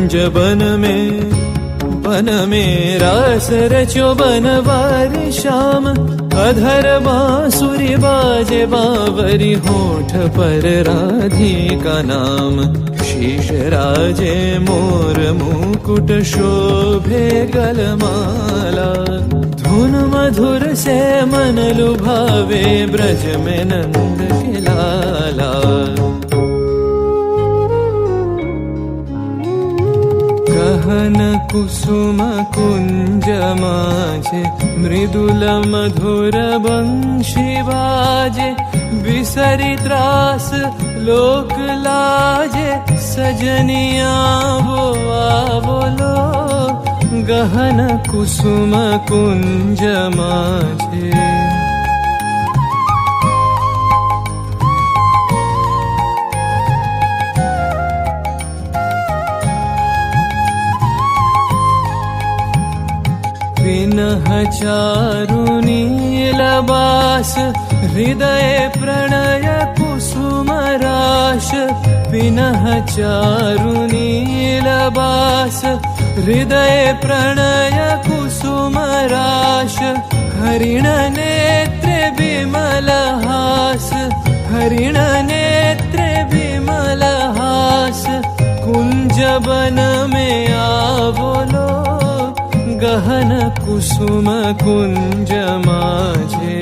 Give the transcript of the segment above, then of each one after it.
कुंज बन में रास रचो बनवारी श्याम। अधर बांसुरी बाजे बावरी होठ पर राधिका नाम। शीश राजे मोर मुकुट शोभे गलमाला। धुन मधुर से मन लुभावे ब्रज में नंद के लाला। गहन कुसुम कुंज माझे मृदुल मधुर बंशी बाजे। बिसरी त्रास लोक लाजे सजनिया वो आवलो। गहन कुसुम कुंज माझे विनह चारु नीलबास। हृदय प्रणय कुसुम राश। विनह चारु नीलबास। हृदय प्रणय कुसुम राश। हरिण नेत्र विमल हास। हरिण नेत्र विमल हास। कुंज बन में आवलो। गहन कुसुम कुंज माझे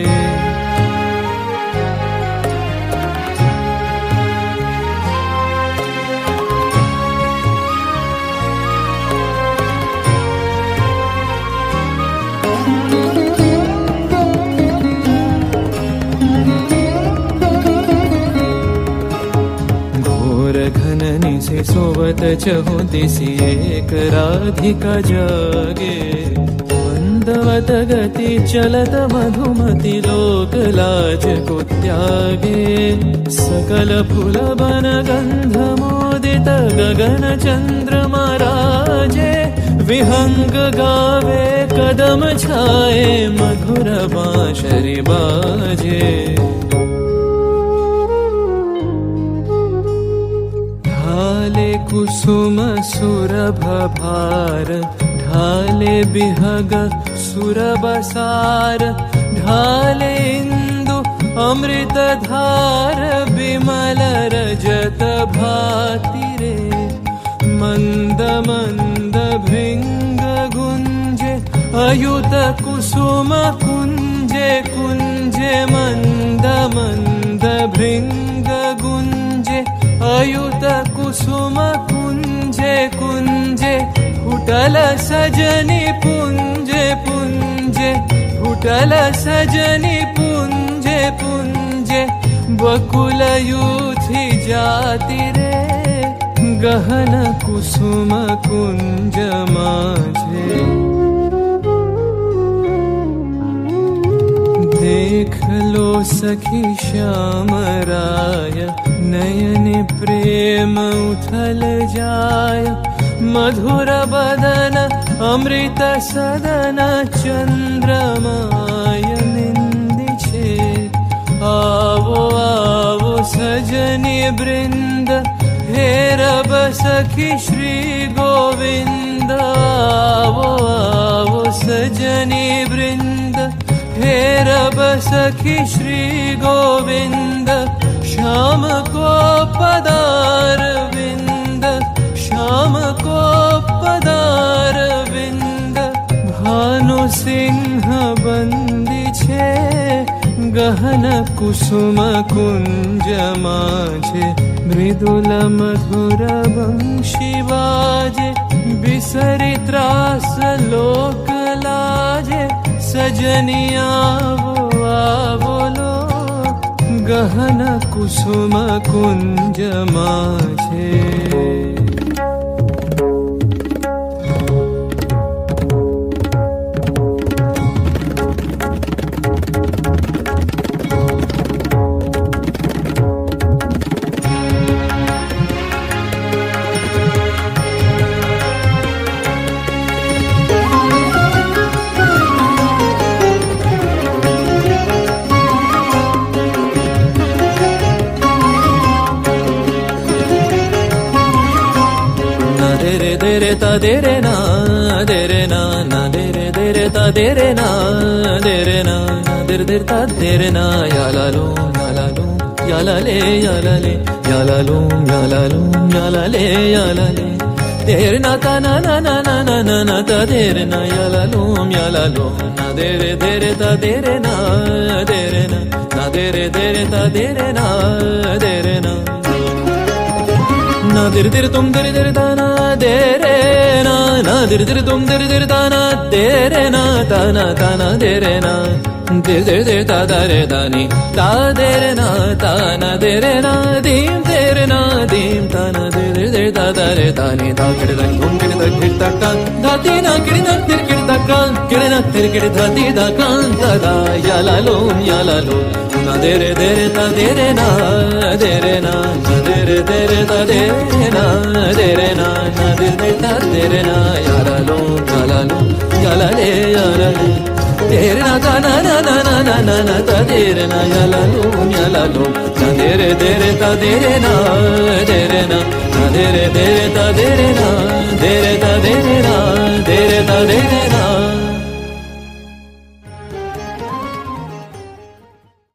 घोर घन निसे सोवत चहु दिसि एक राधिका जागे। मंदवत गति चलत मधुमति लोक लाज को त्यागे। सकल फूल बन गंध मोदित गगन चंद्रमा राजे। विहंग गावे कदम छाए मधुर बांसुरी बाजे। ढाले कुसुम सुरभ भार। ढाले बिहग सुरबसार। ढाले इंदु अमृत धार। विमल रजत भाति रे। मंद मंद भृंग गुंजे। अयुत कुसुम कुंजे कुंजे। मंद मंद भृंग गुंजे। अयुत कुसुम कुंजे कुंजे। फुटल सजनी पुंजे पुंजे। फुटल सजनी पुंजे पुंजे। बकुल यूथी जाति रे। गहन कुसुम कुंज माझे देख लो सखी श्याम राय। नयन प्रेम उथल जाय। मधुर बदन अमृत सदन चंद्रमाय निंदिछे। आवो आवो सजनी वृंद। हेरब सखी श्री गोविंद। आवो आवो सजनी वृंद। हेरब सखी श्री गोविंद। श्याम को पदार विंद। श्याम को पदार विंद। भानु सिंह बंदी छे। गहन कुसुम कुंज माझे। मृदुल मधुर बंशी बाजे। बिसरी त्रास लोक लाजे। सजनिया वो आवलो। गहन कुसुम कुंज माझे re de re ta de re na de re na de re ta de re na de re na de ta de re na ya la lo ya la le ya la le ya la lo ya la lo ya la le ya la le de re na ta na na na na na na na ta de re na ya la lo na de re ta de re na de re na de re ta de re na de re na na dir dir tum dir ta na de re na dir dir tum dir ta na de re na ta na de re na dir ta da re da ni ta de re na ta na de re na dim de re na dim ta na dir ta da re da ni ta kid da kum kid da kid ta ka da ti na kid na tir kid ta ka kid na tir kid da ti da ka ta da ya la lo na de re ta de re na de re na de re ta de re na de re na de ta de re na ya la lo ya la le ya la le de re na ta na na na na na na na ta de re na ya la lo na de re ta de re na de re na de re ta de re na de re ta